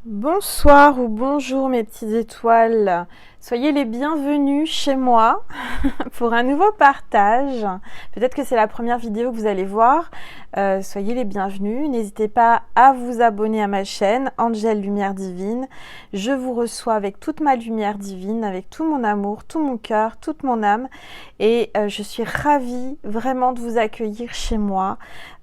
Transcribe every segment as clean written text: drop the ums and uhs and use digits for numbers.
Bonsoir ou bonjour mes petites étoiles, soyez les bienvenus chez moi pour un nouveau partage. Peut-être que c'est la première vidéo que vous allez voir, soyez les bienvenus. N'hésitez pas à vous abonner à ma chaîne Angel Lumière Divine. Je vous reçois avec toute ma lumière divine, avec tout mon amour, tout mon cœur, toute mon âme et je suis ravie vraiment de vous accueillir chez moi.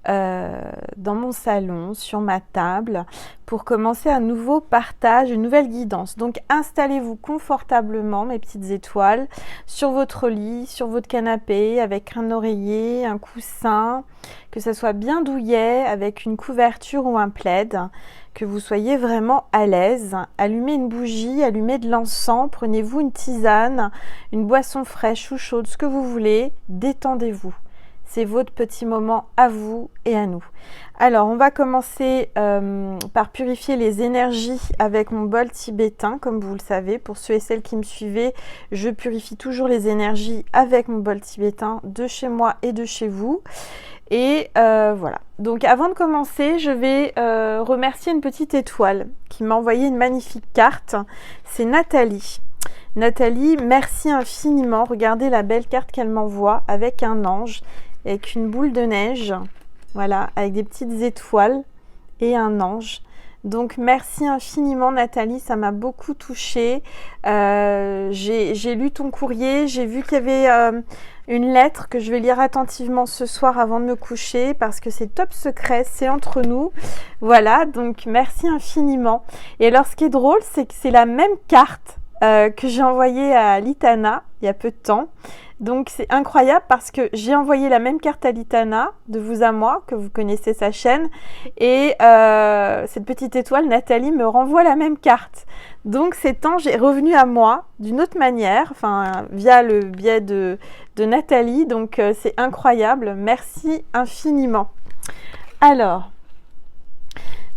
Dans mon salon, sur ma table, pour commencer un nouveau partage, une nouvelle guidance. Donc installez-vous confortablement, mes petites étoiles, sur votre lit, sur votre canapé, avec un oreiller, un coussin, que ça soit bien douillet, avec une couverture ou un plaid, que vous soyez vraiment à l'aise. Allumez une bougie, allumez de l'encens, prenez-vous une tisane, une boisson fraîche ou chaude, ce que vous voulez, détendez-vous. C'est votre petit moment à vous et à nous. Alors, on va commencer par purifier les énergies avec mon bol tibétain, comme vous le savez. Pour ceux et celles qui me suivez, je purifie toujours les énergies avec mon bol tibétain de chez moi et de chez vous. Et voilà. Donc, avant de commencer, je vais remercier une petite étoile qui m'a envoyé une magnifique carte. C'est Nathalie. Nathalie, merci infiniment. Regardez la belle carte qu'elle m'envoie avec un ange, avec une boule de neige, voilà, avec des petites étoiles et un ange. Donc merci infiniment Nathalie, ça m'a beaucoup touchée. J'ai lu ton courrier, j'ai vu qu'il y avait une lettre que je vais lire attentivement ce soir avant de me coucher parce que c'est top secret, c'est entre nous. Voilà, donc merci infiniment. Et alors ce qui est drôle, c'est que c'est la même carte que j'ai envoyée à Litana il y a peu de temps. Donc c'est incroyable parce que j'ai envoyé la même carte à Litana, de vous à moi, que vous connaissez sa chaîne, et cette petite étoile, Nathalie, me renvoie la même carte. Donc cet ange est revenu à moi d'une autre manière, enfin via le biais de Nathalie, donc c'est incroyable, merci infiniment. Alors,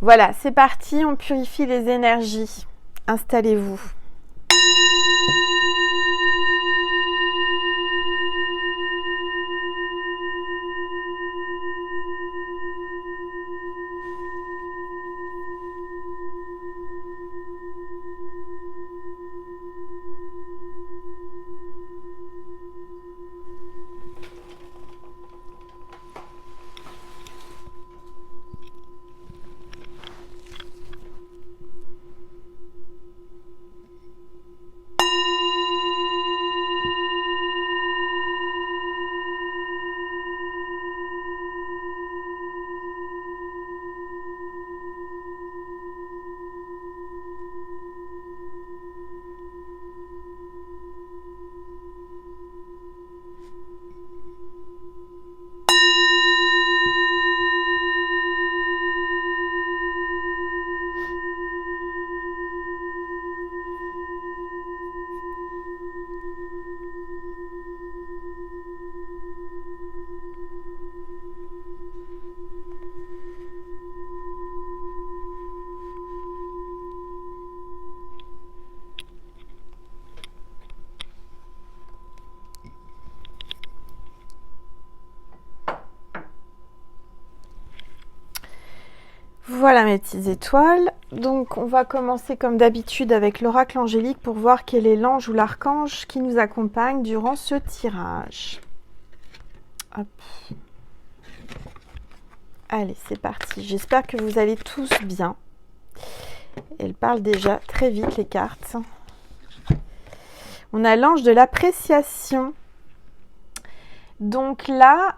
voilà, c'est parti, on purifie les énergies. Installez-vous. Voilà mes petites étoiles, donc on va commencer comme d'habitude avec l'oracle angélique pour voir quel est l'ange ou l'archange qui nous accompagne durant ce tirage. Hop. Allez, c'est parti, j'espère que vous allez tous bien. Elles parlent déjà très vite les cartes. On a l'ange de l'appréciation. Donc là,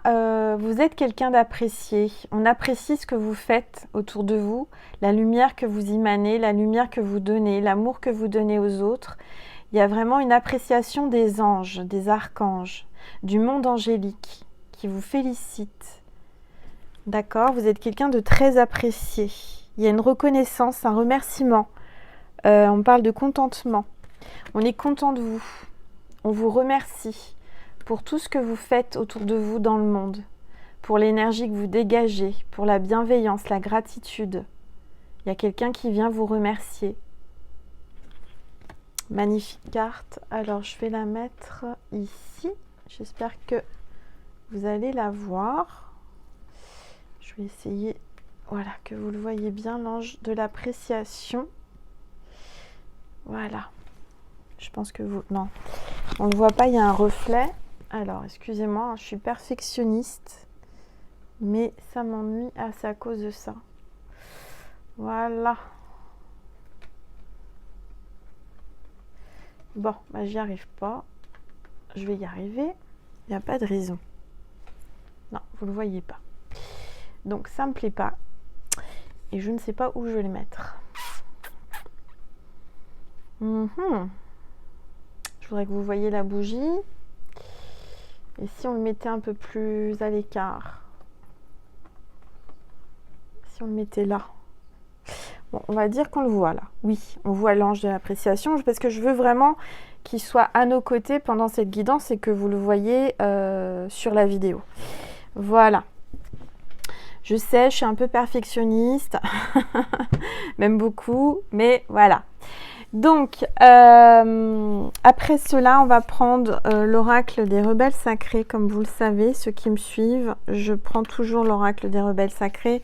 vous êtes quelqu'un d'apprécié. On apprécie ce que vous faites autour de vous, la lumière que vous émanez, la lumière que vous donnez, l'amour que vous donnez aux autres. Il y a vraiment une appréciation des anges, des archanges, du monde angélique qui vous félicite. D'accord? Vous êtes quelqu'un de très apprécié. Il y a une reconnaissance, un remerciement. On parle de contentement. On est content de vous. On vous remercie pour tout ce que vous faites autour de vous dans le monde, pour l'énergie que vous dégagez, pour la bienveillance, la gratitude. Il y a quelqu'un qui vient vous remercier. Magnifique carte. Alors, je vais la mettre ici. J'espère que vous allez la voir. Je vais essayer, voilà, que vous le voyez bien, l'ange de l'appréciation. Voilà. Je pense que vous... Non, on ne le voit pas, il y a un reflet. Alors, excusez-moi, je suis perfectionniste. Mais ça m'ennuie, c'est à cause de ça. Voilà. Bon, bah j'y arrive pas. Je vais y arriver. Il n'y a pas de raison. Non, vous ne le voyez pas. Donc, ça me plaît pas. Et je ne sais pas où je vais le mettre. Je voudrais que vous voyez la bougie. Et si on le mettait un peu plus à l'écart? Si on le mettait là? Bon, on va dire qu'on le voit là. Oui, on voit l'ange de l'appréciation parce que je veux vraiment qu'il soit à nos côtés pendant cette guidance et que vous le voyez sur la vidéo. Voilà. Je sais, je suis un peu perfectionniste, même beaucoup, mais voilà. Donc, après cela, on va prendre l'oracle des rebelles sacrés. Comme vous le savez, ceux qui me suivent, je prends toujours l'oracle des rebelles sacrés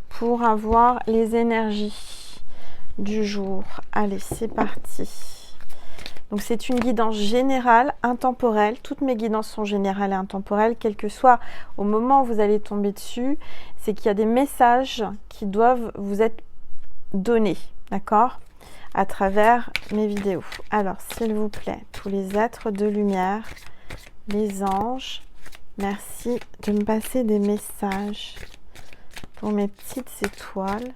pour avoir les énergies du jour. Allez, c'est parti. Donc, c'est une guidance générale, intemporelle. Toutes mes guidances sont générales et intemporelles, quel que soit au moment où vous allez tomber dessus. C'est qu'il y a des messages qui doivent vous être donnés, d'accord ? À travers mes vidéos. Alors, s'il vous plaît, tous les êtres de lumière, les anges, merci de me passer des messages pour mes petites étoiles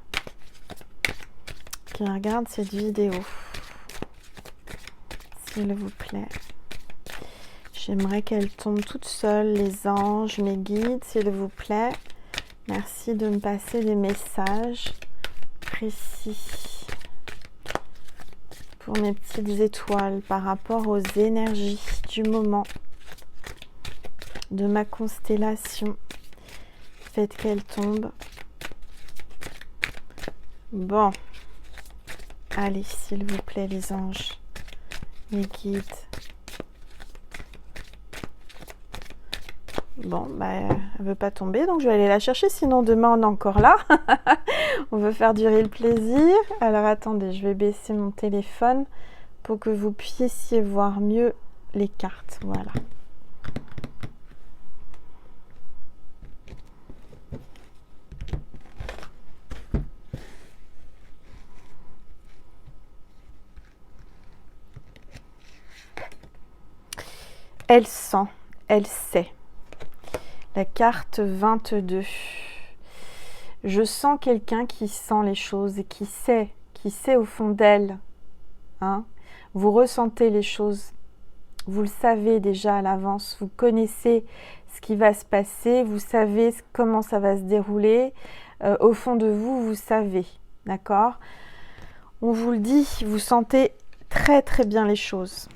qui regardent cette vidéo. S'il vous plaît. J'aimerais qu'elle tombe toute seule, les anges, mes guides, s'il vous plaît. Merci de me passer des messages précis pour mes petites étoiles par rapport aux énergies du moment de ma constellation. Faites qu'elle tombe. Bon. Allez, s'il vous plaît, les anges, les guides. Bon, bah, elle ne veut pas tomber, donc je vais aller la chercher, sinon demain on est encore là. On veut faire durer le plaisir. Alors attendez, je vais baisser mon téléphone pour que vous puissiez voir mieux les cartes. Voilà. Elle sent, elle sait. La carte 22. Je sens quelqu'un qui sent les choses et qui sait au fond d'elle. Hein? Vous ressentez les choses, vous le savez déjà à l'avance, vous connaissez ce qui va se passer, vous savez comment ça va se dérouler. Au fond de vous, vous savez, d'accord? On vous le dit, vous sentez très très bien les choses.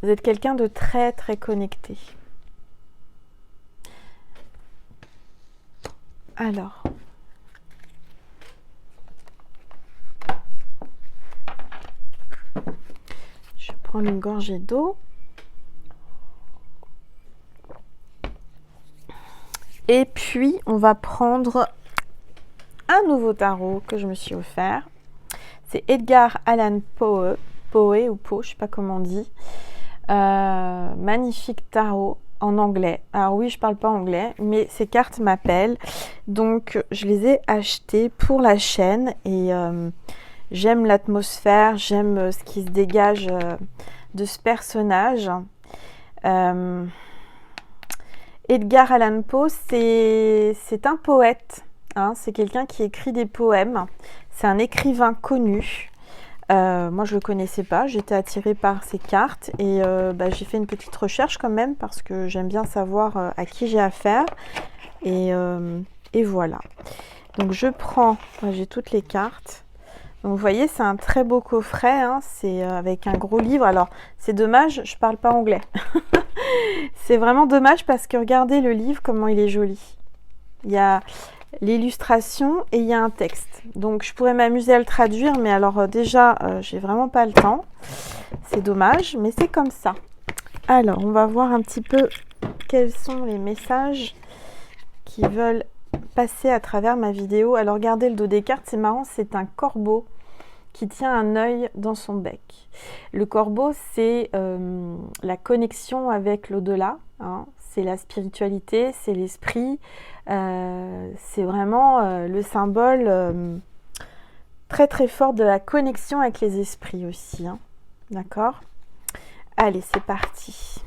Vous êtes quelqu'un de très très connecté. Alors, je vais prendre une gorgée d'eau. Et puis, on va prendre un nouveau tarot que je me suis offert. C'est Edgar Allan Poe, ou Poe, je ne sais pas comment on dit. Magnifique tarot en anglais. Alors oui, je parle pas anglais, mais ces cartes m'appellent. Donc, je les ai achetées pour la chaîne et j'aime l'atmosphère, j'aime ce qui se dégage de ce personnage. Edgar Allan Poe, c'est un poète. Hein, c'est quelqu'un qui écrit des poèmes. C'est un écrivain connu. Moi, je ne le connaissais pas. J'étais attirée par ces cartes et j'ai fait une petite recherche quand même parce que j'aime bien savoir à qui j'ai affaire. Et voilà. Donc, je prends... j'ai toutes les cartes. Donc, vous voyez, c'est un très beau coffret. Hein, c'est avec un gros livre. Alors, c'est dommage, je ne parle pas anglais. C'est vraiment dommage parce que regardez le livre, comment il est joli. Il y a l'illustration et il y a un texte. Donc, je pourrais m'amuser à le traduire, mais alors déjà, j'ai vraiment pas le temps. C'est dommage, mais c'est comme ça. Alors, on va voir un petit peu quels sont les messages qui veulent passer à travers ma vidéo. Alors, regardez le dos des cartes, c'est marrant, c'est un corbeau. qui tient un œil dans son bec. Le corbeau, c'est la connexion avec l'au-delà, hein. C'est la spiritualité, c'est l'esprit, c'est vraiment le symbole très très fort de la connexion avec les esprits aussi, hein. D'accord? Allez, c'est parti,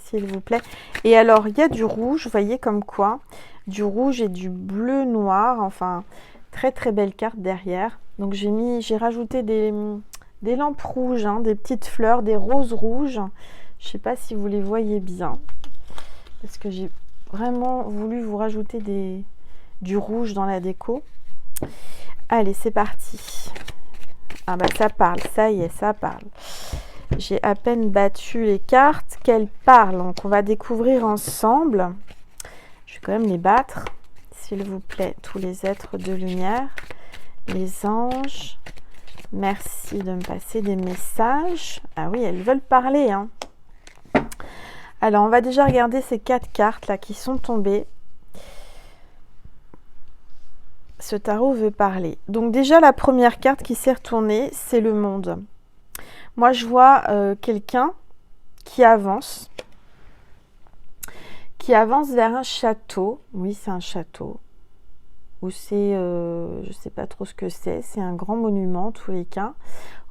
s'il vous plaît. Et alors, il y a du rouge, vous voyez comme quoi, du rouge et du bleu noir, enfin, très très belle carte derrière. Donc j'ai rajouté des lampes rouges, hein, des petites fleurs, des roses rouges. Je ne sais pas si vous les voyez bien, parce que j'ai vraiment voulu vous rajouter du rouge dans la déco. Allez, c'est parti. Ah bah ça parle, ça y est, ça parle. J'ai à peine battu les cartes qu'elles parlent, donc on va découvrir ensemble. Je vais quand même les battre, s'il vous plaît, tous les êtres de lumière, les anges. Merci de me passer des messages. Ah oui, elles veulent parler, hein. Alors, on va déjà regarder ces 4 cartes là qui sont tombées. Ce tarot veut parler. Donc déjà, la première carte qui s'est retournée, c'est le monde. Moi, je vois quelqu'un qui avance vers un château. Oui, c'est un château. Ou c'est, je ne sais pas trop ce que c'est. C'est un grand monument, en tous les cas,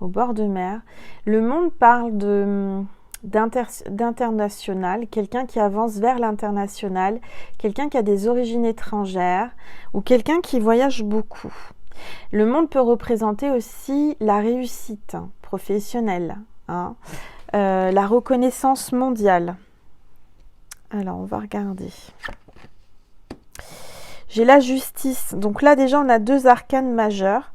au bord de mer. Le monde parle d'international, quelqu'un qui avance vers l'international, quelqu'un qui a des origines étrangères ou quelqu'un qui voyage beaucoup. Le monde peut représenter aussi la réussite professionnelle, hein, la reconnaissance mondiale. Alors, on va regarder. J'ai la justice. Donc là, déjà, on a 2 arcanes majeures.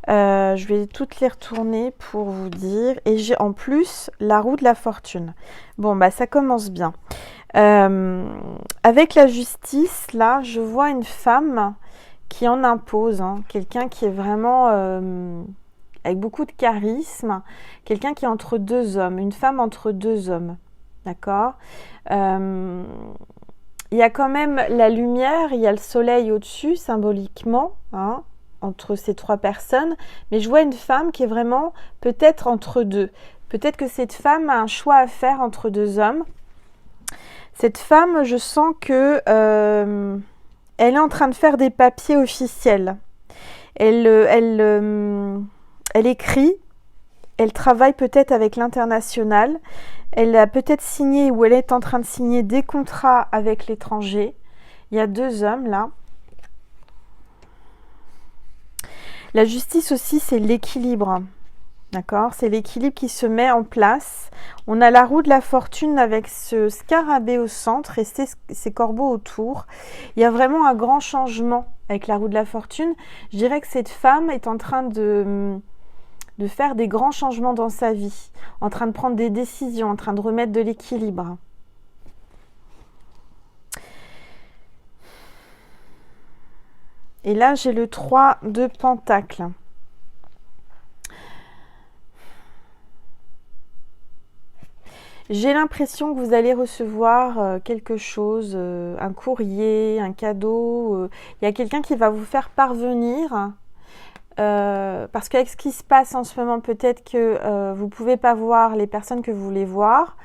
Je vais toutes les retourner pour vous dire. Et j'ai en plus la roue de la fortune. Bon, bah ça commence bien. Avec la justice, là, je vois une femme qui en impose. Hein, quelqu'un qui est vraiment avec beaucoup de charisme. Quelqu'un qui est entre 2 hommes. Une femme entre 2 hommes. D'accord? Il y a quand même la lumière, il y a le soleil au-dessus, symboliquement, hein, entre ces 3 personnes. Mais je vois une femme qui est vraiment peut-être entre 2. Peut-être que cette femme a un choix à faire entre 2 hommes. Cette femme, je sens que elle est en train de faire des papiers officiels. Elle écrit, elle travaille peut-être avec l'international. Elle a peut-être signé ou elle est en train de signer des contrats avec l'étranger. Il y a 2 hommes là. La justice aussi, c'est l'équilibre. D'accord? C'est l'équilibre qui se met en place. On a la roue de la fortune avec ce scarabée au centre et ces corbeaux autour. Il y a vraiment un grand changement avec la roue de la fortune. Je dirais que cette femme est en train de faire des grands changements dans sa vie, en train de prendre des décisions, en train de remettre de l'équilibre. Et là, j'ai le 3 de Pentacles. J'ai l'impression que vous allez recevoir quelque chose, un courrier, un cadeau. Il y a quelqu'un qui va vous faire parvenir. Parce qu'avec ce qui se passe en ce moment, peut-être que vous ne pouvez pas voir les personnes que vous voulez voir,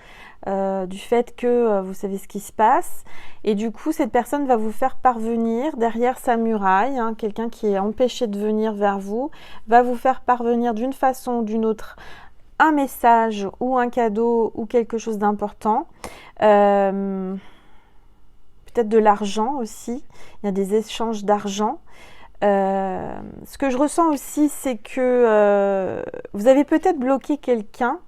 du fait que vous savez ce qui se passe. Et du coup, cette personne va vous faire parvenir derrière sa muraille, hein, quelqu'un qui est empêché de venir vers vous, va vous faire parvenir d'une façon ou d'une autre un message ou un cadeau ou quelque chose d'important. Peut-être de l'argent aussi, il y a des échanges d'argent. Ce que je ressens aussi, c'est que vous avez peut-être bloqué quelqu'un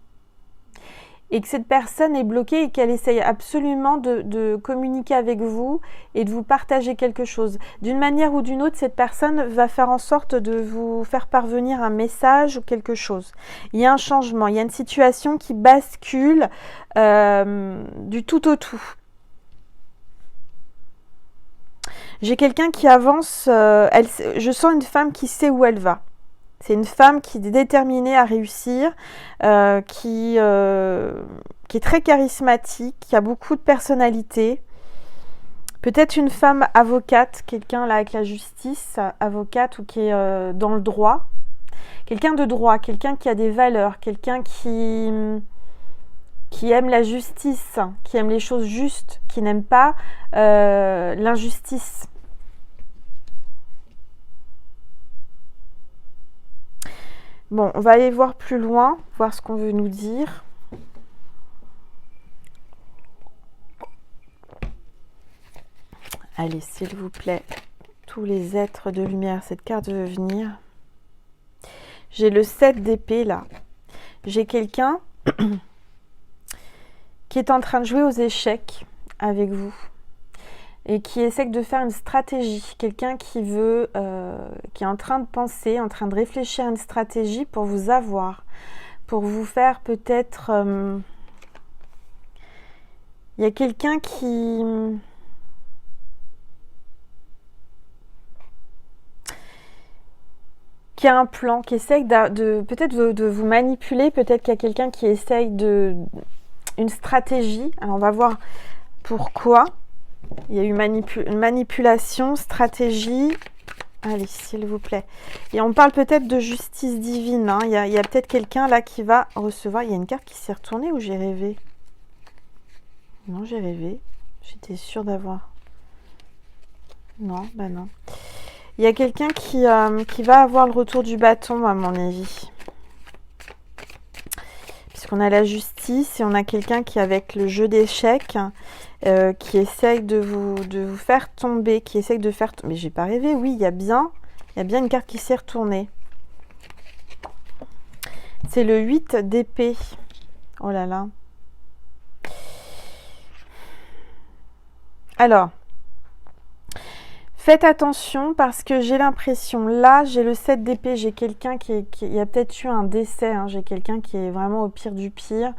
et que cette personne est bloquée et qu'elle essaye absolument de communiquer avec vous et de vous partager quelque chose. D'une manière ou d'une autre, cette personne va faire en sorte de vous faire parvenir un message ou quelque chose. Il y a un changement, il y a une situation qui bascule du tout au tout. J'ai quelqu'un qui avance, je sens une femme qui sait où elle va. C'est une femme qui est déterminée à réussir, qui est très charismatique, qui a beaucoup de personnalité. Peut-être une femme avocate, quelqu'un là avec la justice, avocate ou qui est dans le droit, quelqu'un de droit, quelqu'un qui a des valeurs, quelqu'un qui aime la justice, qui aime les choses justes, qui n'aime pas l'injustice. Bon, on va aller voir plus loin, voir ce qu'on veut nous dire. Allez, s'il vous plaît, tous les êtres de lumière, cette carte veut venir. J'ai le 7 d'épée là. J'ai quelqu'un qui est en train de jouer aux échecs avec vous et qui essaie de faire une stratégie. Quelqu'un qui veut, qui est en train de penser, en train de réfléchir à une stratégie pour vous avoir, pour vous faire peut-être... Il y a quelqu'un qui a un plan, qui essaye peut-être de vous manipuler, peut-être qu'il y a quelqu'un qui essaye une stratégie. Alors on va voir pourquoi. Il y a eu une manipulation, stratégie. Allez, s'il vous plaît. Et on parle peut-être de justice divine. Hein. Il y a peut-être quelqu'un là qui va recevoir. Il y a une carte qui s'est retournée ou j'ai rêvé? Non, j'ai rêvé. J'étais sûre d'avoir... Non, bah non. Il y a quelqu'un qui va avoir le retour du bâton, à mon avis. Puisqu'on a la justice et on a quelqu'un qui, avec le jeu d'échecs, qui essaye de vous faire tomber, qui essaye de faire... Mais j'ai pas rêvé, oui, il y a bien une carte qui s'est retournée. C'est le 8 d'épée. Oh là là. Alors... Faites attention parce que j'ai l'impression, là, j'ai le 7 d'épée, j'ai quelqu'un il y a peut-être eu un décès, hein, j'ai quelqu'un qui est vraiment au pire du pire.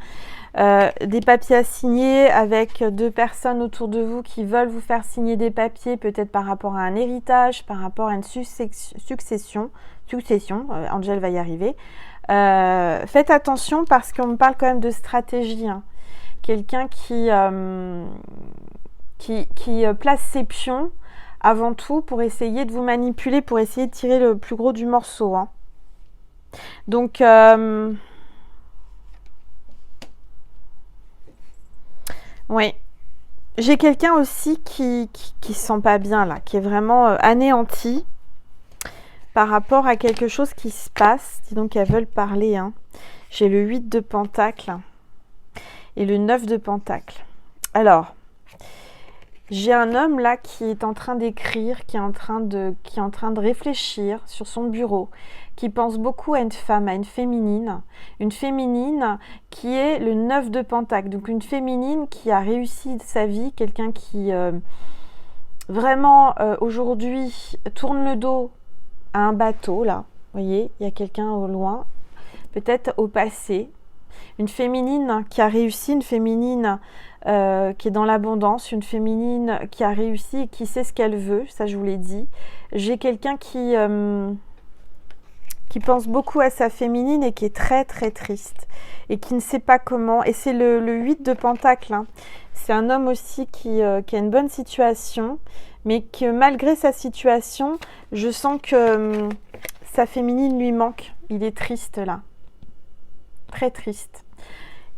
Des papiers à signer avec 2 personnes autour de vous qui veulent vous faire signer des papiers, peut-être par rapport à un héritage, par rapport à une succession, Angel va y arriver. Faites attention parce qu'on me parle quand même de stratégie. Hein. Quelqu'un qui place ses pions avant tout pour essayer de vous manipuler, pour essayer de tirer le plus gros du morceau. Hein. Donc, oui. J'ai quelqu'un aussi qui se sent pas bien là, qui est vraiment anéanti par rapport à quelque chose qui se passe. Dis donc, elles veulent parler. Hein. J'ai le 8 de pentacle et le 9 de pentacle. Alors... J'ai un homme là qui est en train d'écrire, qui est en train de réfléchir sur son bureau, qui pense beaucoup à une femme, à une féminine qui est le 9 de pentacle, donc une féminine qui a réussi sa vie, quelqu'un qui vraiment aujourd'hui tourne le dos à un bateau là, vous voyez, il y a quelqu'un au loin, peut-être au passé, une féminine qui a réussi, une féminine qui est dans l'abondance, une féminine qui a réussi et qui sait ce qu'elle veut, ça je vous l'ai dit. J'ai quelqu'un qui pense beaucoup à sa féminine et qui est très très triste et qui ne sait pas comment, et c'est le 8 de pentacle. Hein. C'est un homme aussi qui a une bonne situation, mais que malgré sa situation, je sens que sa féminine lui manque. Il est triste là, très triste.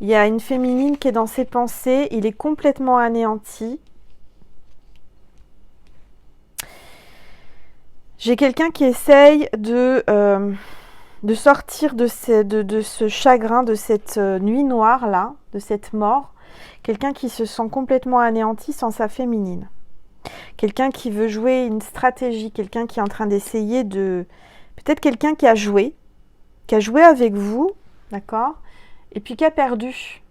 Il y a une féminine qui est dans ses pensées, il est complètement anéanti. J'ai quelqu'un qui essaye de sortir de ce chagrin, de cette nuit noire là, de cette mort. Quelqu'un qui se sent complètement anéanti sans sa féminine. Quelqu'un qui veut jouer une stratégie, quelqu'un qui est en train d'essayer de... Peut-être quelqu'un qui a joué avec vous, d'accord ? Et puis qui a perdu.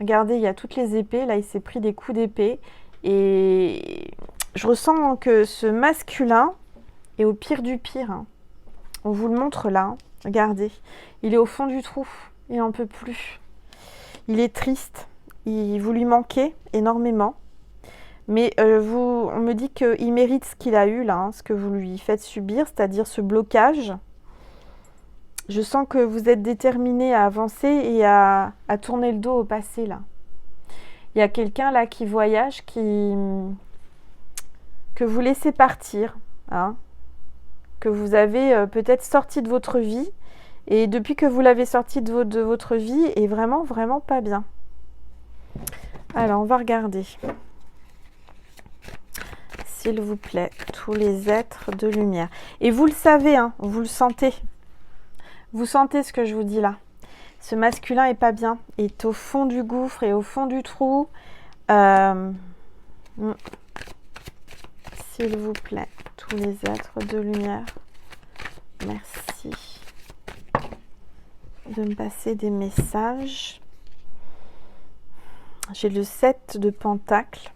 Regardez, il y a toutes les épées. Là, il s'est pris des coups d'épée. Et je ressens que ce masculin est au pire du pire. Hein. On vous le montre là. Hein. Regardez. Il est au fond du trou. Il n'en peut plus. Il est triste. Vous lui manquez énormément. Mais on me dit qu'il mérite ce qu'il a eu là. Hein, ce que vous lui faites subir, c'est-à-dire ce blocage. Je sens que vous êtes déterminé à avancer et à tourner le dos au passé, là. Il y a quelqu'un, là, qui voyage, que vous laissez partir, hein, que vous avez peut-être sorti de votre vie Et depuis que vous l'avez sorti de votre vie, est vraiment, vraiment pas bien. Alors, on va regarder. S'il vous plaît, tous les êtres de lumière. Et vous le savez, hein, vous le sentez. Vous sentez ce que je vous dis là. Ce masculin est pas bien. Il est au fond du gouffre et au fond du trou. S'il vous plaît, tous les êtres de lumière. Merci de me passer des messages. J'ai le 7 de Pentacle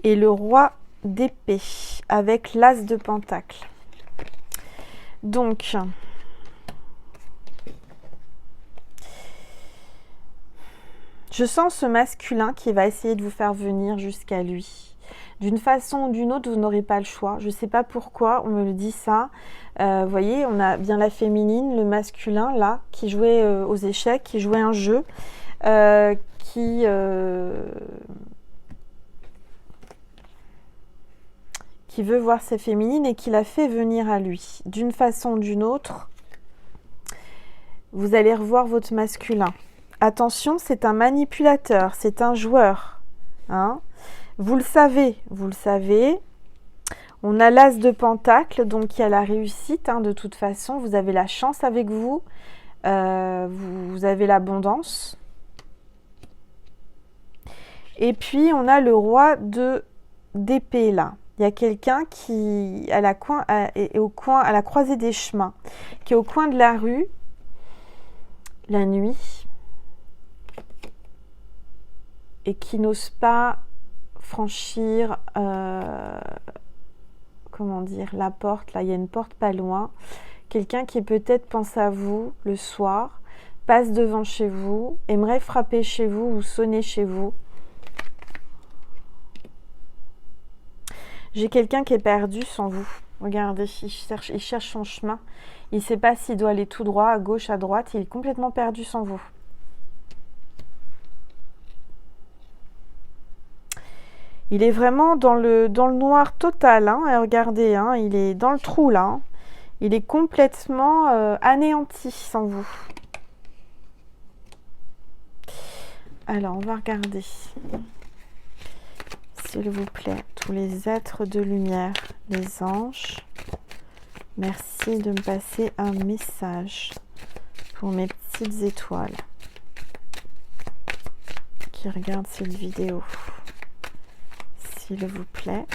et le roi d'épée avec l'as de Pentacle. Donc, je sens ce masculin qui va essayer de vous faire venir jusqu'à lui. D'une façon ou d'une autre, vous n'aurez pas le choix. Je ne sais pas pourquoi on me le dit ça. Vous voyez, on a bien la féminine, le masculin, là, qui jouait aux échecs, qui jouait un jeu, qui veut voir sa féminine et qui l'a fait venir à lui. D'une façon ou d'une autre, vous allez revoir votre masculin. Attention, c'est un manipulateur, c'est un joueur. Hein? Vous le savez, vous le savez. On a l'as de Pentacle, donc il y a la réussite. Hein, de toute façon, vous avez la chance avec vous. Vous avez l'abondance. Et puis, on a le roi d'épée là. Il y a quelqu'un qui est à la croisée des chemins, qui est au coin de la rue, la nuit, et qui n'ose pas franchir, comment dire, la porte. Là, il y a une porte pas loin. Quelqu'un qui peut-être pense à vous le soir, passe devant chez vous, aimerait frapper chez vous ou sonner chez vous. J'ai quelqu'un qui est perdu sans vous. Regardez, il cherche son chemin. Il ne sait pas s'il doit aller tout droit, à gauche, à droite. Il est complètement perdu sans vous. Il est vraiment dans le noir total. Hein. Et regardez, hein, il est dans le trou là. Hein. Il est complètement anéanti sans vous. Alors, on va regarder. S'il vous plaît, tous les êtres de lumière, les anges, merci de me passer un message pour mes petites étoiles qui regardent cette vidéo. S'il vous plaît.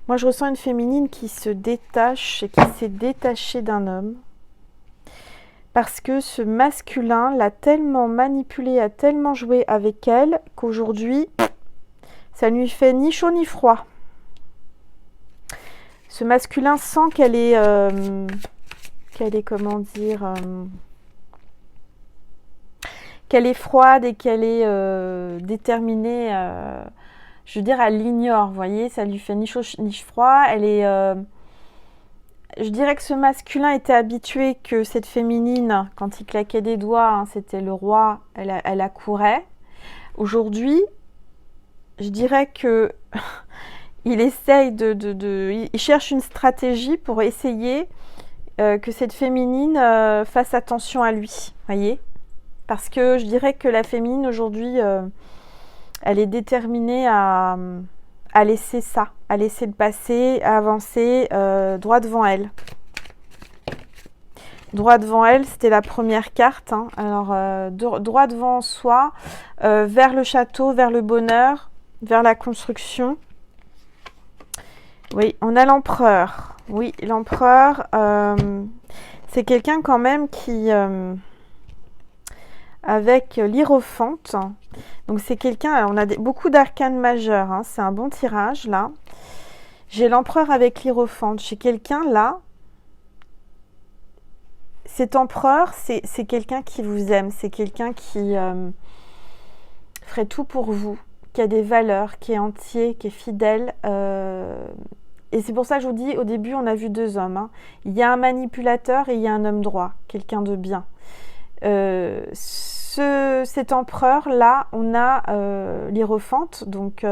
Moi, je ressens une féminine qui se détache et qui s'est détachée d'un homme. Parce que ce masculin l'a tellement manipulée, a tellement joué avec elle, qu'aujourd'hui, ça ne lui fait ni chaud ni froid. Ce masculin sent qu'elle est, comment dire, qu'elle est froide et qu'elle est déterminée. Je veux dire, elle l'ignore, vous voyez, ça lui fait ni chaud ni froid. Elle est... je dirais que ce masculin était habitué que cette féminine, quand il claquait des doigts, hein, c'était le roi, elle accourait. Aujourd'hui, je dirais que il essaye il cherche une stratégie pour essayer que cette féminine fasse attention à lui, voyez. Parce que je dirais que la féminine aujourd'hui, elle est déterminée à laisser ça, à laisser le passé, à avancer droit devant elle. Droit devant elle, c'était la première carte. Hein. Alors, droit devant soi, vers le château, vers le bonheur, vers la construction. Oui, on a l'empereur. Oui, l'empereur, c'est quelqu'un quand même qui... avec l'Hiérophante. Donc c'est quelqu'un, on a beaucoup d'arcanes majeurs, hein, c'est un bon tirage là. J'ai l'empereur avec l'Hiérophante, j'ai quelqu'un là. Cet empereur, c'est quelqu'un qui vous aime, c'est quelqu'un qui ferait tout pour vous, qui a des valeurs, qui est entier, qui est fidèle. Et c'est pour ça que je vous dis, au début on a vu deux hommes. Hein. Il y a un manipulateur et il y a un homme droit, quelqu'un de bien. cet empereur-là, on a l'Hiérophante, donc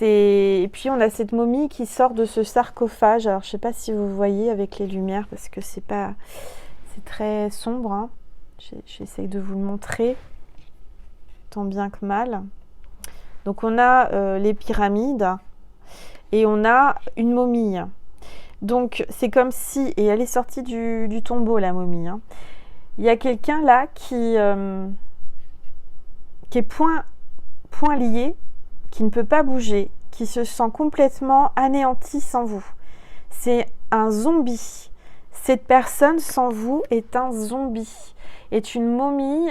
et puis on a cette momie qui sort de ce sarcophage. Alors je ne sais pas si vous voyez avec les lumières, parce que c'est très sombre, hein. J'essaie de vous le montrer, tant bien que mal. Donc on a les pyramides, et on a une momie. Donc c'est comme si, et elle est sortie du tombeau, la momie, hein. Il y a quelqu'un là qui est point lié, qui ne peut pas bouger, qui se sent complètement anéanti sans vous. C'est un zombie. Cette personne sans vous est un zombie, est une momie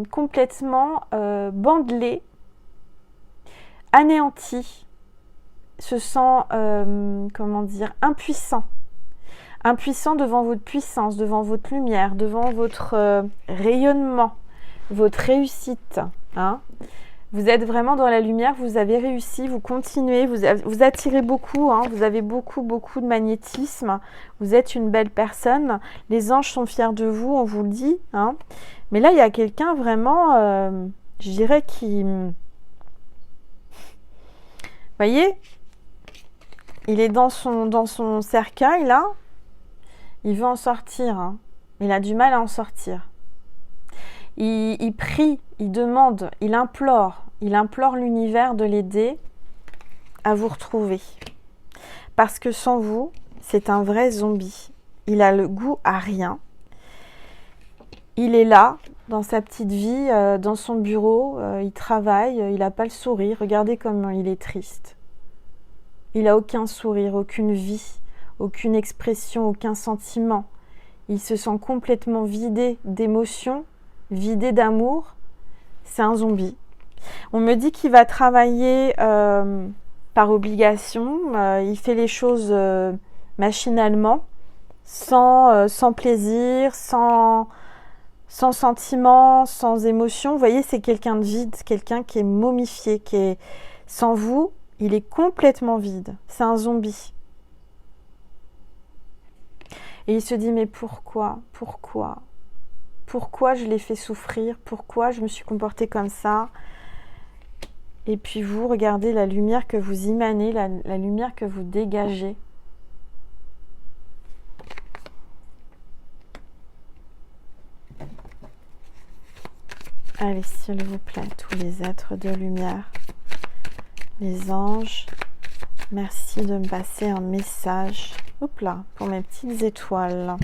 complètement bandelée, anéantie, se sent, comment dire, impuissant. Impuissant devant votre puissance, devant votre lumière, devant votre rayonnement, votre réussite, hein. Vous êtes vraiment dans la lumière, vous avez réussi, vous continuez, vous attirez beaucoup, hein, vous avez beaucoup de magnétisme, vous êtes une belle personne, les anges sont fiers de vous, on vous le dit, hein. Mais là, il y a quelqu'un vraiment, je dirais, qui... Vous voyez, il est dans son cercueil, là, il veut en sortir, hein. Il a du mal à en sortir. Il prie, il demande, il implore l'univers de l'aider à vous retrouver. Parce que sans vous, c'est un vrai zombie. Il a le goût à rien. Il est là, dans sa petite vie, dans son bureau, il travaille, il n'a pas le sourire. Regardez comme il est triste. Il n'a aucun sourire, aucune vie, aucune expression, aucun sentiment. Il se sent complètement vidé d'émotions, vidé d'amour. C'est un zombie. On me dit qu'il va travailler par obligation. Il fait les choses machinalement, sans plaisir, sans sentiment, sans émotion. Vous voyez, c'est quelqu'un de vide, quelqu'un qui est momifié, qui est sans vous, il est complètement vide. C'est un zombie. Et il se dit, mais pourquoi je l'ai fait souffrir? Pourquoi je me suis comportée comme ça? Et puis vous, regardez la lumière que vous émanez, la lumière que vous dégagez. Allez, s'il vous plaît, tous les êtres de lumière, les anges, merci de me passer un message. Hop là, pour mes petites étoiles.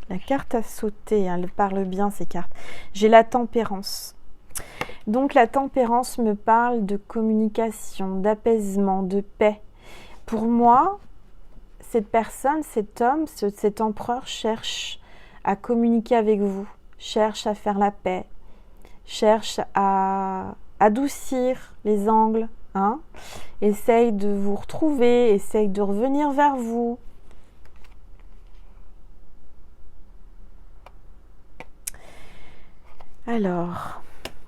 La carte à sauter, elle parle bien ces cartes. J'ai la tempérance. Donc la tempérance me parle de communication, d'apaisement, de paix. Pour moi, cette personne, cet homme, cet empereur cherche à communiquer avec vous, cherche à faire la paix, cherche à adoucir les angles, hein, essaye de vous retrouver, essaye de revenir vers vous. Alors,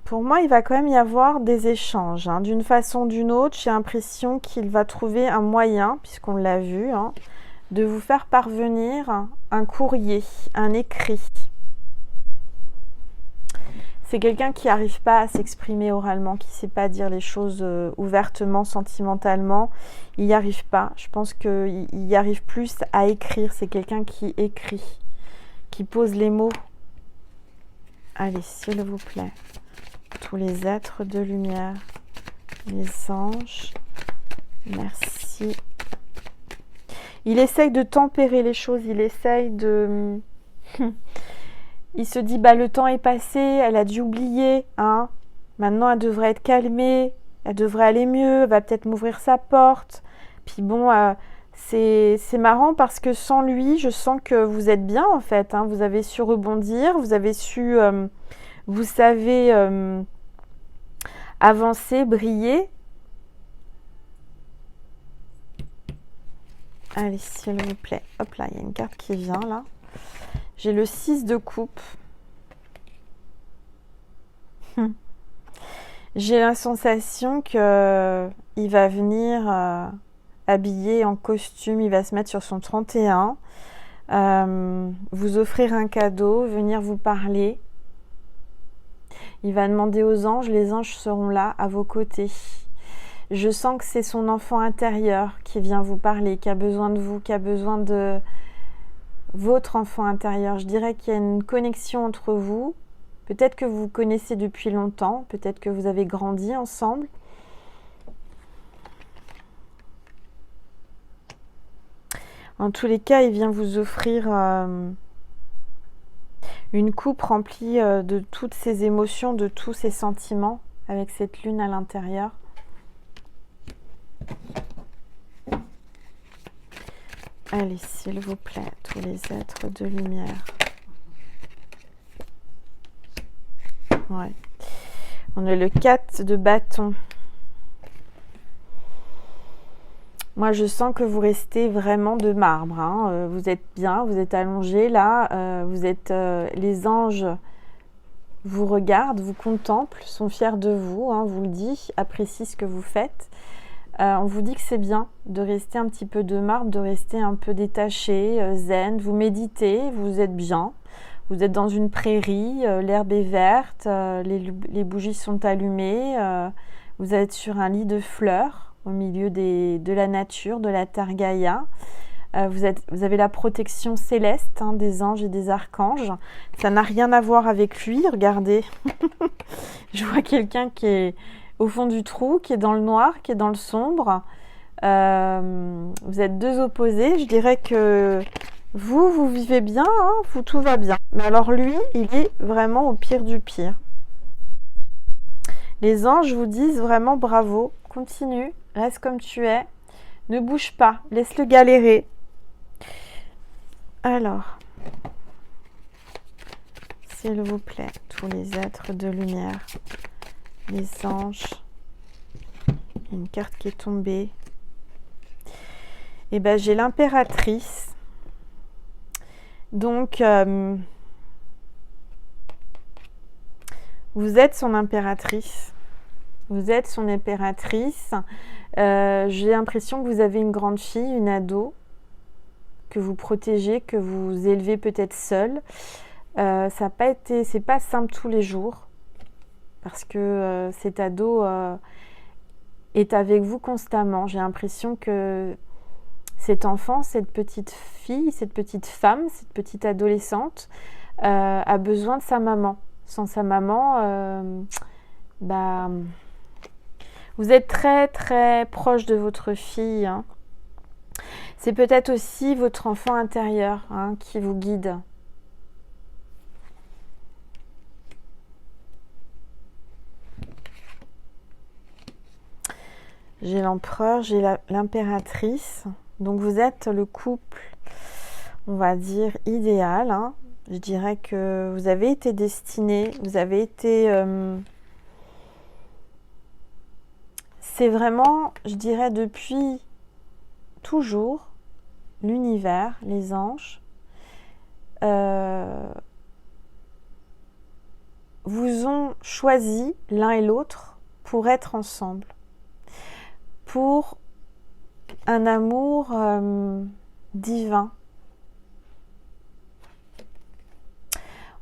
pour moi, il va quand même y avoir des échanges, hein, d'une façon ou d'une autre. J'ai l'impression qu'il va trouver un moyen, puisqu'on l'a vu, hein, de vous faire parvenir un courrier, un écrit. C'est quelqu'un qui n'arrive pas à s'exprimer oralement, qui ne sait pas dire les choses ouvertement, sentimentalement. Il n'y arrive pas. Je pense qu'il y arrive plus à écrire. C'est quelqu'un qui écrit, qui pose les mots. Allez, s'il vous plaît, tous les êtres de lumière, les anges, merci. Il essaye de tempérer les choses, il essaye de... Il se dit, bah, le temps est passé, elle a dû oublier, hein. Maintenant, elle devrait être calmée, elle devrait aller mieux, elle va peut-être m'ouvrir sa porte. Puis bon, c'est marrant parce que sans lui, je sens que vous êtes bien en fait, hein. Vous avez su rebondir, vous avez su, vous savez avancer, briller. Allez, s'il vous plaît. Hop là, il y a une carte qui vient là. J'ai le 6 de coupe. J'ai la sensation que il va venir habillé en costume, il va se mettre sur son 31, vous offrir un cadeau, venir vous parler. Il va demander aux anges, les anges seront là à vos côtés. Je sens que c'est son enfant intérieur qui vient vous parler, qui a besoin de vous, qui a besoin de votre enfant intérieur. Je dirais qu'il y a une connexion entre vous. Peut-être que vous vous connaissez depuis longtemps, peut-être que vous avez grandi ensemble. En tous les cas, il vient vous offrir une coupe remplie de toutes ces émotions, de tous ces sentiments, avec cette lune à l'intérieur. Allez, s'il vous plaît, tous les êtres de lumière. Ouais. On a le 4 de bâton. Moi, je sens que vous restez vraiment de marbre. Hein. Vous êtes bien, vous êtes allongé là. Les anges vous regardent, vous contemplent, sont fiers de vous, hein, vous le dit, apprécient ce que vous faites. On vous dit que c'est bien de rester un petit peu de marbre, de rester un peu détaché, zen. Vous méditez, vous êtes bien. Vous êtes dans une prairie, l'herbe est verte, les bougies sont allumées. Vous êtes sur un lit de fleurs au milieu de la nature, de la terre Gaïa. Vous avez la protection céleste, hein, des anges et des archanges. Ça n'a rien à voir avec lui, regardez. Je vois quelqu'un qui est au fond du trou, qui est dans le noir, qui est dans le sombre. Vous êtes deux opposés. Je dirais que vous vivez bien, hein, tout va bien. Mais alors lui, il est vraiment au pire du pire. Les anges vous disent vraiment bravo, continue, reste comme tu es, ne bouge pas, laisse-le galérer. Alors, s'il vous plaît, tous les êtres de lumière, les anges, une carte qui est tombée. Et ben j'ai l'impératrice. Donc, vous êtes son impératrice. Vous êtes son impératrice. J'ai l'impression que vous avez une grande fille, une ado, que vous protégez, que vous élevez peut-être seule. Ça n'a pas été, c'est pas simple tous les jours, parce que cet ado est avec vous constamment. J'ai l'impression que cet enfant, cette petite fille, cette petite femme, cette petite adolescente a besoin de sa maman. Sans sa maman, vous êtes très très proche de votre fille. Hein. C'est peut-être aussi votre enfant intérieur, hein, qui vous guide. J'ai l'empereur, j'ai l'impératrice. Donc vous êtes le couple, on va dire, idéal. Hein. Je dirais que vous avez été destiné, vous avez été... c'est vraiment, je dirais, depuis toujours, l'univers, les anges, vous ont choisi l'un et l'autre pour être ensemble. Pour un amour divin.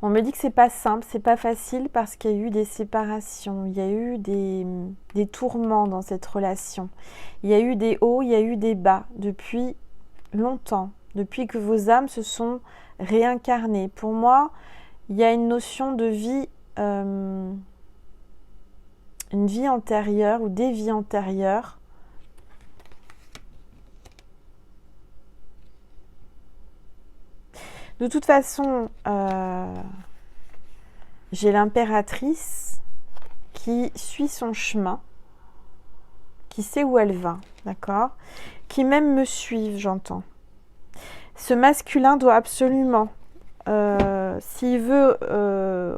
On me dit que c'est pas simple, c'est pas facile parce qu'il y a eu des séparations, il y a eu des tourments dans cette relation. Il y a eu des hauts, il y a eu des bas depuis longtemps, depuis que vos âmes se sont réincarnées. Pour moi, il y a une notion de vie, une vie antérieure ou des vies antérieures. De toute façon, j'ai l'impératrice qui suit son chemin, qui sait où elle va, d'accord? Qui même me suit, j'entends. Ce masculin doit absolument, s'il veut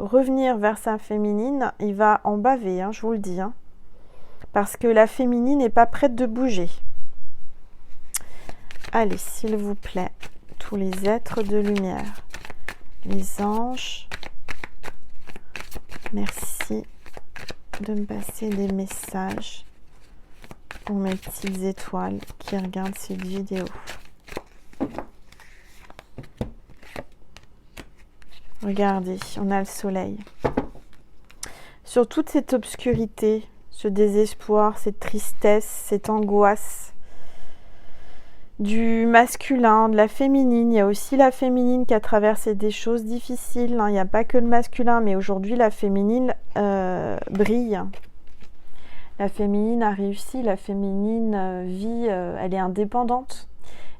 revenir vers sa féminine, il va en baver, hein, je vous le dis. Hein, parce que la féminine n'est pas prête de bouger. Allez, s'il vous plaît. Tous les êtres de lumière, les anges, merci de me passer des messages pour mes petites étoiles qui regardent cette vidéo. Regardez, on a le soleil. sur toute cette obscurité, ce désespoir, cette tristesse, cette angoisse du masculin, de la féminine. Il y a aussi la féminine qui a traversé des choses difficiles, hein. Il n'y a pas que le masculin, mais aujourd'hui la féminine brille. La féminine a réussi, la féminine vit, elle est indépendante,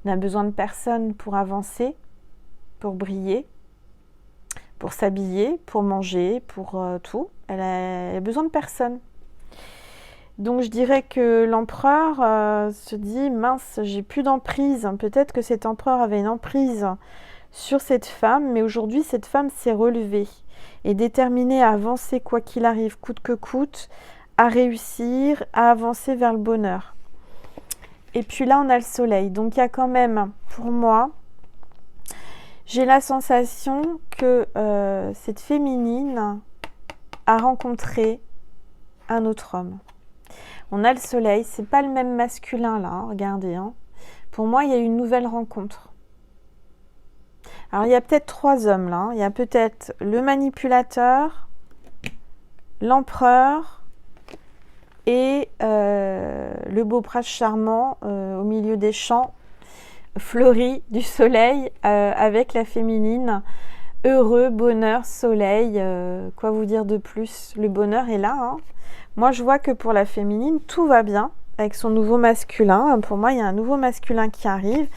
elle n'a besoin de personne pour avancer, pour briller, pour s'habiller, pour manger, pour tout. Elle a besoin de personne. Donc je dirais que l'empereur se dit, mince, j'ai plus d'emprise. Peut-être que cet empereur avait une emprise sur cette femme, mais aujourd'hui cette femme s'est relevée, est déterminée à avancer quoi qu'il arrive, coûte que coûte, à réussir, à avancer vers le bonheur. Et puis là on a le soleil, donc il y a quand même, pour moi, j'ai la sensation que cette féminine a rencontré un autre homme. On a le soleil, c'est pas le même masculin là, hein, regardez. Hein. Pour moi, il y a une nouvelle rencontre. Alors, il y a peut-être 3 hommes là. Hein. Il y a peut-être le manipulateur, l'empereur et le beau prince charmant au milieu des champs fleuris du soleil avec la féminine. Heureux, bonheur, soleil, quoi vous dire de plus? Le bonheur est là, hein. Moi, je vois que pour la féminine, tout va bien avec son nouveau masculin. Pour moi, il y a un nouveau masculin qui arrive.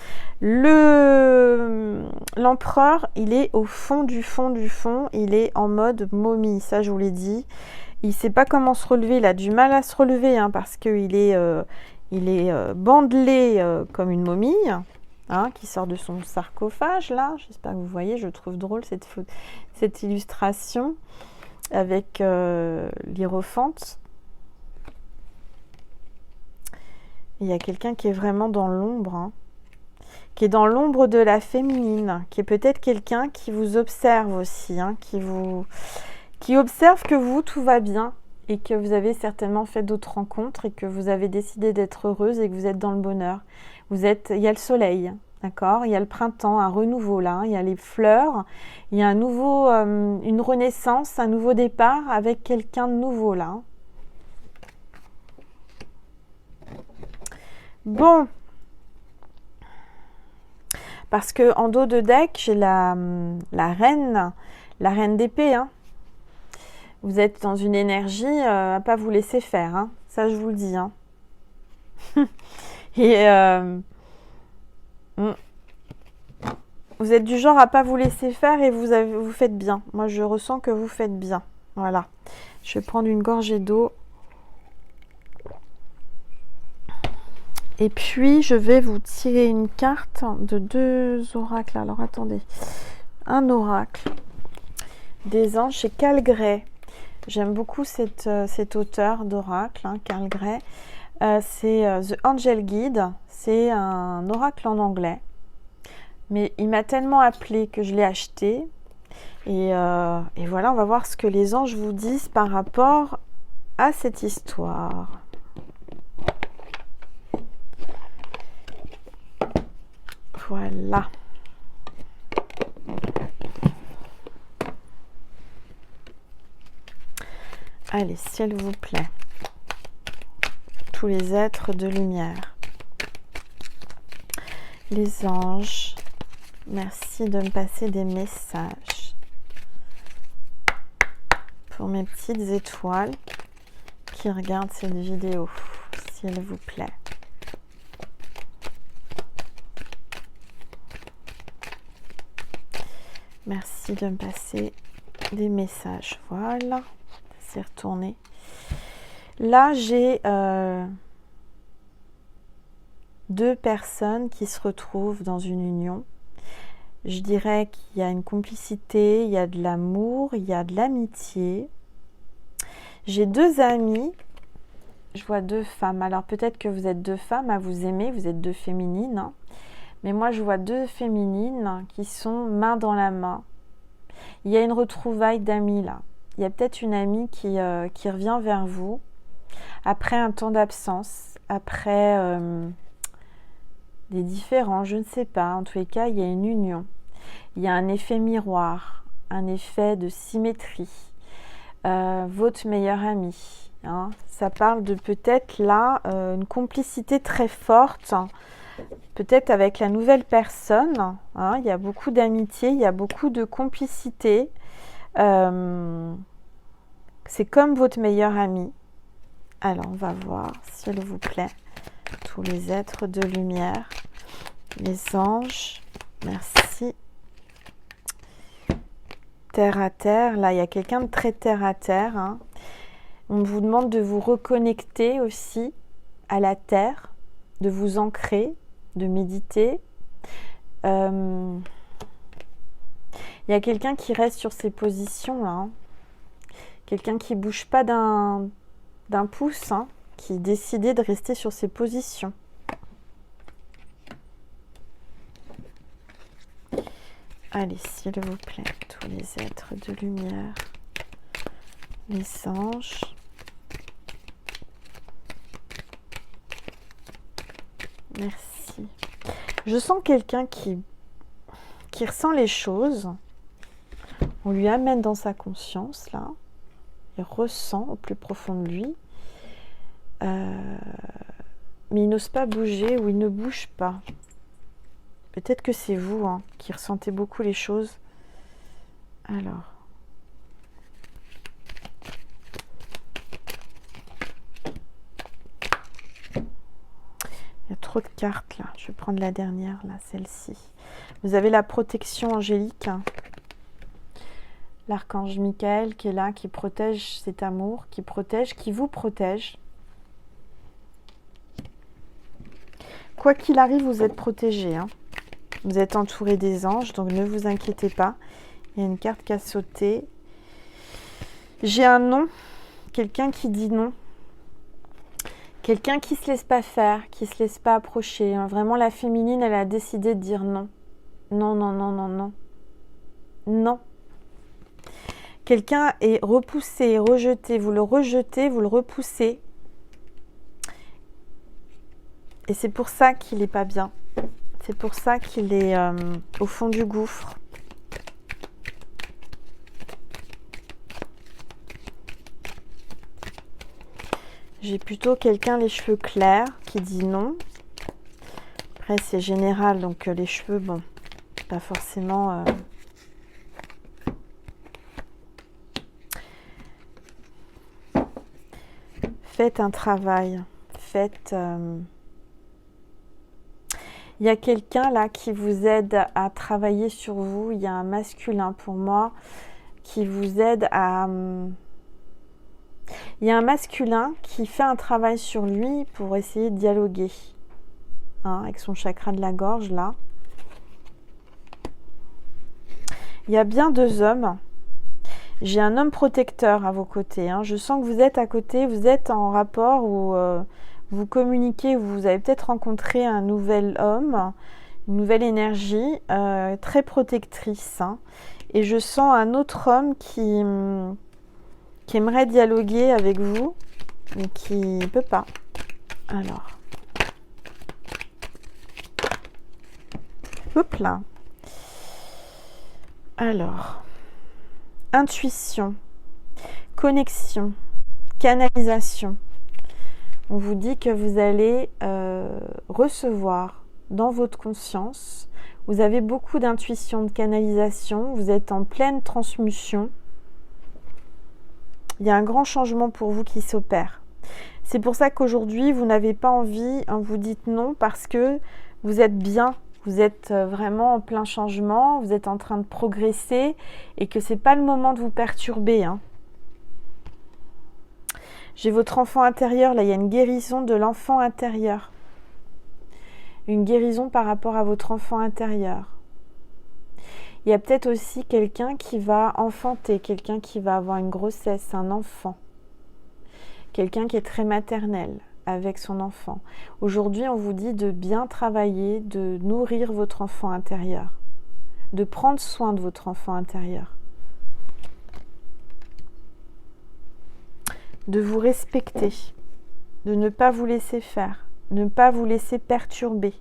L'empereur, il est au fond du fond du fond. Il est en mode momie, ça je vous l'ai dit. Il ne sait pas comment se relever. Il a du mal à se relever hein, parce qu'il est, bandelé comme une momie. Hein, qui sort de son sarcophage là, j'espère que vous voyez, je trouve drôle cette illustration avec l'hiérophante. Il y a quelqu'un qui est vraiment dans l'ombre, hein, qui est dans l'ombre de la féminine, qui est peut-être quelqu'un qui vous observe aussi, hein, qui observe que vous, tout va bien et que vous avez certainement fait d'autres rencontres et que vous avez décidé d'être heureuse et que vous êtes dans le bonheur. Il y a le soleil, d'accord, il y a le printemps, un renouveau là, il y a les fleurs, il y a une renaissance, un nouveau départ avec quelqu'un de nouveau là. Bon, parce que en dos de deck, j'ai la reine d'épée. Hein. Vous êtes dans une énergie à pas vous laisser faire, hein. Ça je vous le dis. Hein. Et vous êtes du genre à pas vous laisser faire et vous faites bien. Moi, je ressens que vous faites bien. Voilà. Je vais prendre une gorgée d'eau. Et puis, je vais vous tirer une carte de 2 oracles. Alors, attendez. Un oracle des anges chez Carl Gray. J'aime beaucoup cet auteur d'oracle, hein, Carl Gray. C'est The Angel Guide. C'est un oracle en anglais. Mais il m'a tellement appelé que je l'ai acheté. Et voilà, on va voir ce que les anges vous disent par rapport à cette histoire. Voilà. Allez, s'il vous plaît. Tous les êtres de lumière. Les anges, merci de me passer des messages. Pour mes petites étoiles qui regardent cette vidéo, s'il vous plaît. Merci de me passer des messages. Voilà, c'est retourné. Là, j'ai 2 personnes qui se retrouvent dans une union. Je dirais qu'il y a une complicité, il y a de l'amour, il y a de l'amitié. J'ai 2 amis. Je vois 2 femmes. Alors peut-être que vous êtes 2 femmes à vous aimer, vous êtes 2 féminines. Hein. Mais moi, je vois 2 féminines qui sont main dans la main. Il y a une retrouvaille d'amis là. Il y a peut-être une amie qui revient vers vous après un temps d'absence, après des différends, je ne sais pas. En tous les cas, il y a une union. Il y a un effet miroir, un effet de symétrie. votre meilleur ami. Hein. Ça parle de peut-être là une complicité très forte, hein, peut-être avec la nouvelle personne. Hein. Il y a beaucoup d'amitié, il y a beaucoup de complicité. C'est comme votre meilleur ami. Alors, on va voir, s'il vous plaît, tous les êtres de lumière, les anges, merci. Terre à terre, là, il y a quelqu'un de très terre à terre. Hein. On vous demande de vous reconnecter aussi à la terre, de vous ancrer, de méditer. Il y a quelqu'un qui reste sur ses positions, là. Hein. Quelqu'un qui ne bouge pas d'un pouce, hein, qui décidait de rester sur ses positions. Allez, s'il vous plaît, tous les êtres de lumière, les anges. Merci. Je sens quelqu'un qui ressent les choses. On lui amène dans sa conscience, là. Il ressent au plus profond de lui. Mais il n'ose pas bouger ou il ne bouge pas. Peut-être que c'est vous hein, qui ressentez beaucoup les choses. Alors. Il y a trop de cartes là. Je vais prendre la dernière, là, celle-ci. Vous avez la protection angélique. L'archange Michael qui est là, qui protège cet amour, qui protège, qui vous protège. Quoi qu'il arrive, vous êtes protégé. Hein. Vous êtes entouré des anges, donc ne vous inquiétez pas. Il y a une carte qui a sauté. J'ai un non. Quelqu'un qui dit non. Quelqu'un qui ne se laisse pas faire, qui ne se laisse pas approcher. Hein. Vraiment, la féminine, elle a décidé de dire non. Non, non, non, non, non. Non. Quelqu'un est repoussé, rejeté. Vous le rejetez, vous le repoussez. Et c'est pour ça qu'il n'est pas bien. C'est pour ça qu'il est au fond du gouffre. J'ai plutôt quelqu'un les cheveux clairs qui dit non. Après c'est général, donc les cheveux, bon, pas forcément... Faites un travail. Faites... Il y a quelqu'un là qui vous aide à travailler sur vous. Il y a un masculin pour moi qui vous aide à... Il y a un masculin qui fait un travail sur lui pour essayer de dialoguer. Hein, avec son chakra de la gorge là. Il y a bien deux hommes. J'ai un homme protecteur à vos côtés. Hein. Je sens que vous êtes à côté, vous êtes en rapport où... vous communiquez, vous avez peut-être rencontré un nouvel homme, une nouvelle énergie très protectrice. Hein. Et je sens un autre homme qui aimerait dialoguer avec vous, mais qui ne peut pas. Alors. Hop là. Alors. Intuition, connexion, canalisation. On vous dit que vous allez recevoir dans votre conscience. Vous avez beaucoup d'intuition, de canalisation. Vous êtes en pleine transmution. Il y a un grand changement pour vous qui s'opère. C'est pour ça qu'aujourd'hui, vous n'avez pas envie, hein, vous dites non parce que vous êtes bien. Vous êtes vraiment en plein changement. Vous êtes en train de progresser et que ce n'est pas le moment de vous perturber. Hein. J'ai votre enfant intérieur, là il y a une guérison de l'enfant intérieur. Une guérison par rapport à votre enfant intérieur. Il y a peut-être aussi quelqu'un qui va enfanter, quelqu'un qui va avoir une grossesse, un enfant. Quelqu'un qui est très maternel avec son enfant. Aujourd'hui, on vous dit de bien travailler, de nourrir votre enfant intérieur, de prendre soin de votre enfant intérieur. De vous respecter, de ne pas vous laisser faire, ne pas vous laisser perturber.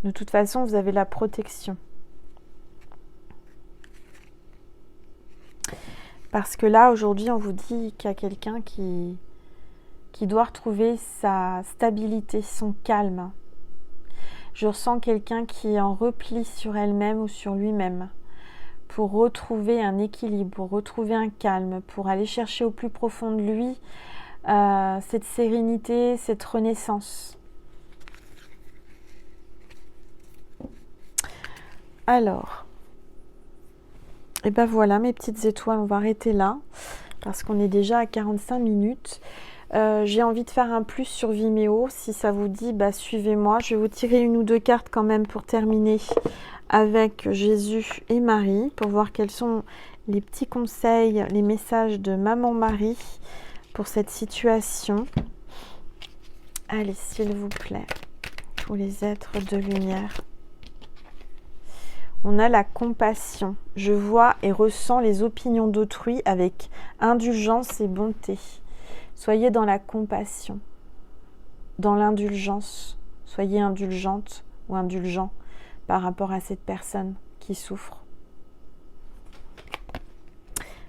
De toute façon, vous avez la protection. Parce que là, aujourd'hui, on vous dit qu'il y a quelqu'un qui doit retrouver sa stabilité, son calme. Je ressens quelqu'un qui est en repli sur elle-même ou sur lui-même pour retrouver un équilibre, pour retrouver un calme, pour aller chercher au plus profond de lui cette sérénité, cette renaissance. Alors, et ben voilà mes petites étoiles, on va arrêter là parce qu'on est déjà à 45 minutes. J'ai envie de faire un plus sur Vimeo. Si ça vous dit, bah, suivez-moi. Je vais vous tirer une ou deux cartes quand même pour terminer avec Jésus et Marie, pour voir quels sont les petits conseils, les messages de Maman Marie pour cette situation. Allez, s'il vous plaît, tous les êtres de lumière. On a la compassion. Je vois et ressens les opinions d'autrui avec indulgence et bonté. Soyez dans la compassion, dans l'indulgence. Soyez indulgente ou indulgent par rapport à cette personne qui souffre.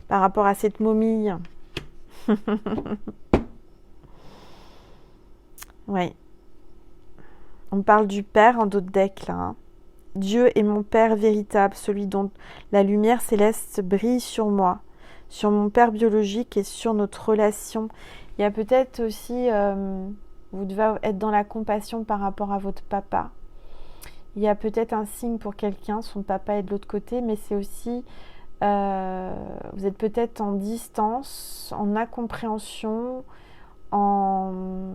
Par rapport à cette momie. Oui. On parle du Père en d'autres decks là. Hein. Dieu est mon Père véritable, celui dont la lumière céleste brille sur moi, sur mon Père biologique et sur notre relation. Il y a peut-être aussi, vous devez être dans la compassion par rapport à votre papa. Il y a peut-être un signe pour quelqu'un, son papa est de l'autre côté, mais c'est aussi, vous êtes peut-être en distance, en incompréhension, en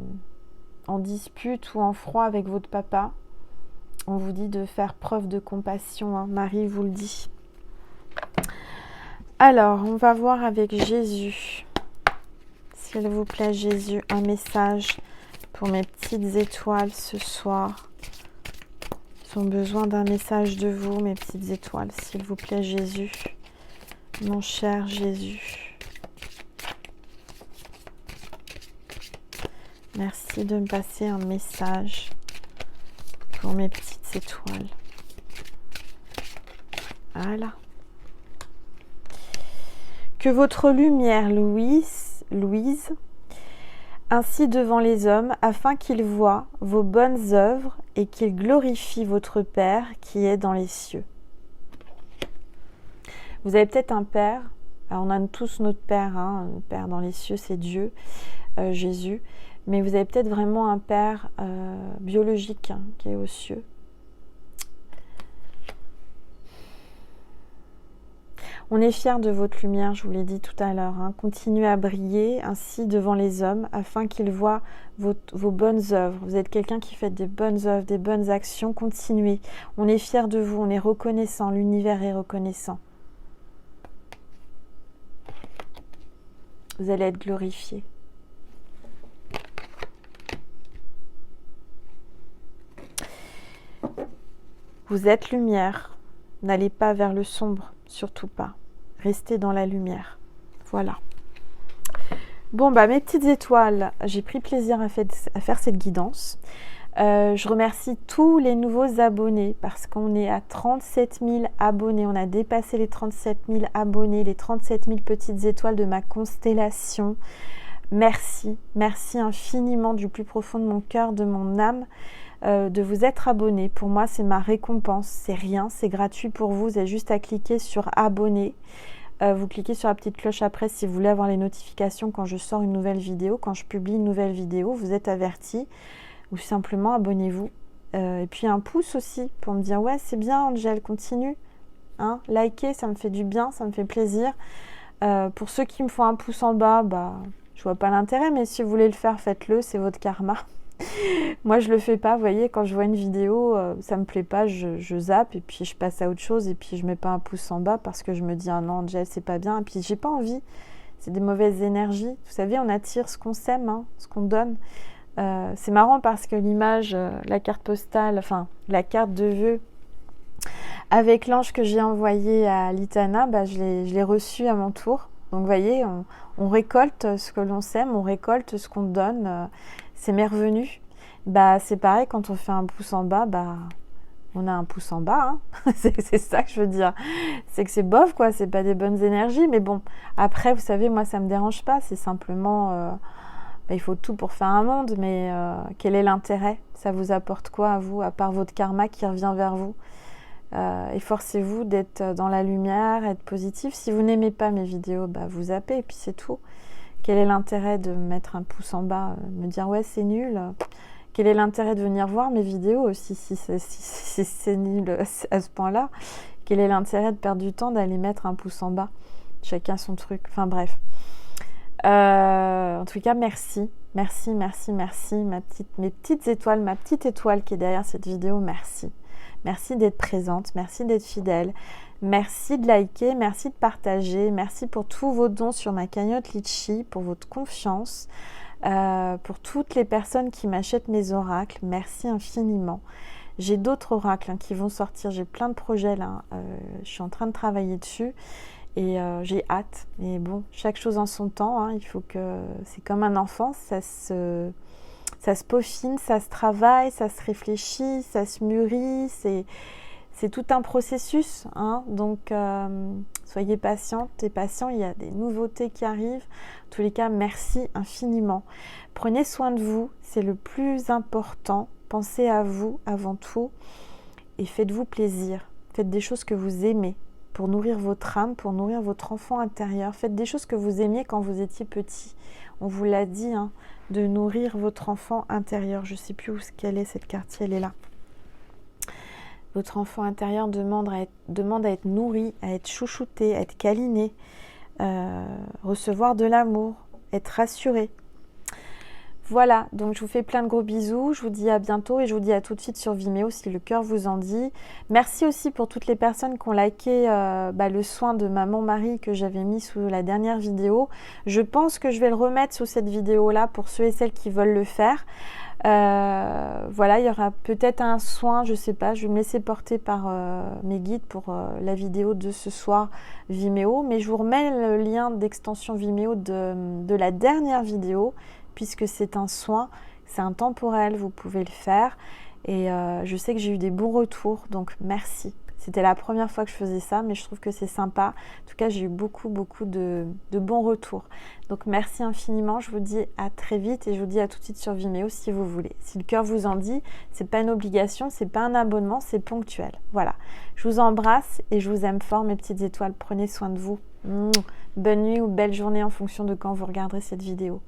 dispute ou en froid avec votre papa. On vous dit de faire preuve de compassion, hein. Marie vous le dit. Alors, on va voir avec Jésus. S'il vous plaît, Jésus, un message pour mes petites étoiles ce soir. Ils ont besoin d'un message de vous, mes petites étoiles. S'il vous plaît, Jésus, mon cher Jésus. Merci de me passer un message pour mes petites étoiles. Voilà. Que votre lumière, Louise, ainsi devant les hommes, afin qu'ils voient vos bonnes œuvres et qu'ils glorifient votre Père qui est dans les cieux. Vous avez peut-être un Père, alors on a tous notre Père, hein, le Père dans les cieux, c'est Dieu, Jésus, mais vous avez peut-être vraiment un Père biologique hein, qui est aux cieux. On est fiers de votre lumière, je vous l'ai dit tout à l'heure. Hein. Continuez à briller ainsi devant les hommes afin qu'ils voient vos bonnes œuvres. Vous êtes quelqu'un qui fait des bonnes œuvres, des bonnes actions. Continuez. On est fiers de vous, on est reconnaissant. L'univers est reconnaissant. Vous allez être glorifiés. Vous êtes lumière. N'allez pas vers le sombre, surtout pas. Restez dans la lumière. Voilà. Bon, bah mes petites étoiles, j'ai pris plaisir à faire cette guidance. Je remercie tous les nouveaux abonnés parce qu'on est à 37 000 abonnés. On a dépassé les 37 000 abonnés, les 37 000 petites étoiles de ma constellation. Merci, merci infiniment du plus profond de mon cœur, de mon âme. De vous être abonné. Pour moi, c'est ma récompense. C'est rien, c'est gratuit pour vous. Vous avez juste à cliquer sur abonner. Vous cliquez sur la petite cloche après si vous voulez avoir les notifications quand je sors une nouvelle vidéo. Quand je publie une nouvelle vidéo, vous êtes avertis. Ou simplement abonnez-vous. Et puis un pouce aussi pour me dire ouais, c'est bien Angel, continue. Hein, likez, ça me fait du bien, ça me fait plaisir. Pour ceux qui me font un pouce en bas, bah, je vois pas l'intérêt, mais si vous voulez le faire, faites-le, c'est votre karma. Moi je le fais pas, vous voyez, quand je vois une vidéo, ça me plaît pas, je zappe et puis je passe à autre chose et puis je mets pas un pouce en bas parce que je me dis ah non Angel c'est pas bien et puis j'ai pas envie, c'est des mauvaises énergies, vous savez on attire ce qu'on sème, hein, ce qu'on donne. C'est marrant parce que l'image, la carte postale, enfin la carte de vœux avec l'ange que j'ai envoyé à Litana, bah, je l'ai reçue à mon tour. Donc vous voyez, on récolte ce que l'on sème, on récolte ce qu'on donne. C'est mes revenus. Bah, c'est pareil, quand on fait un pouce en bas, bah, on a un pouce en bas, hein. C'est ça que je veux dire. C'est que c'est bof, quoi, c'est pas des bonnes énergies, mais bon, après, vous savez, moi, ça me dérange pas, c'est simplement, il faut tout pour faire un monde, mais quel est l'intérêt? Ça vous apporte quoi à vous, à part votre karma qui revient vers vous? Efforcez-vous d'être dans la lumière, être positif. Si vous n'aimez pas mes vidéos, vous zappez et puis c'est tout. Quel est l'intérêt de mettre un pouce en bas, me dire ouais c'est nul? Quel est l'intérêt de venir voir mes vidéos aussi si c'est nul à ce point-là? Quel est l'intérêt de perdre du temps d'aller mettre un pouce en bas? Chacun son truc. Enfin bref. En tout cas, merci. Merci, merci, merci. Mes petites étoiles, ma petite étoile qui est derrière cette vidéo, merci. Merci d'être présente, merci d'être fidèle, merci de liker, merci de partager, merci pour tous vos dons sur ma cagnotte Litchi, pour votre confiance, pour toutes les personnes qui m'achètent mes oracles, merci infiniment. J'ai d'autres oracles qui vont sortir, j'ai plein de projets là, je suis en train de travailler dessus et j'ai hâte. Et bon, chaque chose en son temps, il faut que, c'est comme un enfant, ça se peaufine, ça se travaille, ça se réfléchit, ça se mûrit, c'est tout un processus, donc soyez patientes et patients, il y a des nouveautés qui arrivent. En tous les cas, merci infiniment. Prenez soin de vous, c'est le plus important. Pensez à vous avant tout et faites-vous plaisir. Faites des choses que vous aimez pour nourrir votre âme, pour nourrir votre enfant intérieur. Faites des choses que vous aimiez quand vous étiez petit. On vous l'a dit, de nourrir votre enfant intérieur. Je ne sais plus où qu'elle est, cette carte, elle est là. Votre enfant intérieur demande à être nourri, à être chouchouté, à être câliné, recevoir de l'amour, être rassuré. Voilà, donc je vous fais plein de gros bisous, je vous dis à bientôt et je vous dis à tout de suite sur Vimeo si le cœur vous en dit. Merci aussi pour toutes les personnes qui ont liké le soin de maman Marie que j'avais mis sous la dernière vidéo. Je pense que je vais le remettre sous cette vidéo-là pour ceux et celles qui veulent le faire. Voilà, il y aura peut-être un soin, je sais pas, je vais me laisser porter par mes guides pour la vidéo de ce soir Vimeo, mais je vous remets le lien d'extension Vimeo de la dernière vidéo, puisque c'est un soin, c'est intemporel, vous pouvez le faire, et je sais que j'ai eu des bons retours, donc merci. C'était la première fois que je faisais ça, mais je trouve que c'est sympa. En tout cas, j'ai eu beaucoup de bons retours. Donc, merci infiniment. Je vous dis à très vite et je vous dis à tout de suite sur Vimeo si vous voulez. Si le cœur vous en dit, c'est pas une obligation, c'est pas un abonnement, c'est ponctuel. Voilà. Je vous embrasse et je vous aime fort, mes petites étoiles. Prenez soin de vous. Bonne nuit ou belle journée en fonction de quand vous regarderez cette vidéo.